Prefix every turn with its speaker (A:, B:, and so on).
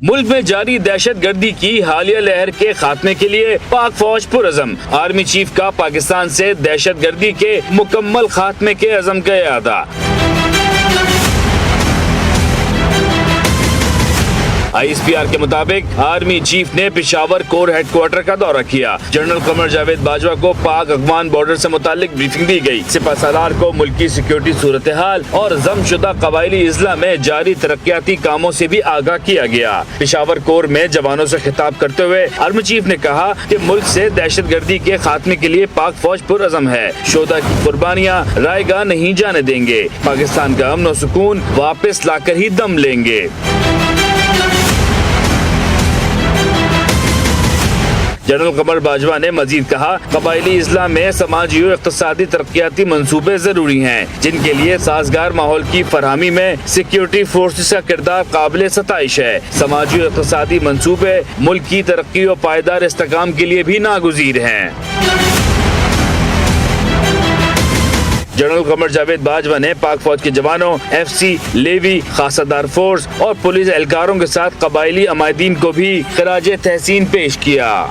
A: ملک میں جاری دہشت گردی کی حالیہ لہر کے خاتمے کے لیے پاک فوج پرعزم، آرمی چیف کا پاکستان سے دہشت گردی کے مکمل خاتمے کے عزم کا اعادہ۔ ISPR کے مطابق آرمی چیف نے پشاور کور ہیڈ کوارٹر کا دورہ کیا۔ جنرل قمر جاوید باجوہ کو پاک افغان بارڈر سے متعلق بریفنگ دی گئی۔ سپہ سالار کو ملکی سیکیورٹی صورتحال اور ضم شدہ قبائلی اضلاع میں جاری ترقیاتی کاموں سے بھی آگاہ کیا گیا۔ پشاور کور میں جوانوں سے خطاب کرتے ہوئے آرمی چیف نے کہا کہ ملک سے دہشت گردی کے خاتمے کے لیے پاک فوج پرعزم ہے۔ شہداء کی قربانیاں رائے گاہ نہیں جانے دیں گے۔ پاکستان کا امن و سکون واپس لا کر ہی دم لیں گے۔ جنرل قمر باجوہ نے مزید کہا، قبائلی اضلاع میں سماجی و اقتصادی ترقیاتی منصوبے ضروری ہیں، جن کے لیے سازگار ماحول کی فراہمی میں سیکیورٹی فورسز کا کردار قابل ستائش ہے۔ سماجی و اقتصادی منصوبے ملک کی ترقی و پائیدار استحکام کے لیے بھی ناگزیر ہیں۔ جنرل قمر جاوید باجوہ نے پاک فوج کے جوانوں، FC، لیوی، خاصہ دار فورس اور پولیس اہلکاروں کے ساتھ قبائلی عمائدین کو بھی خراج تحسین پیش کیا۔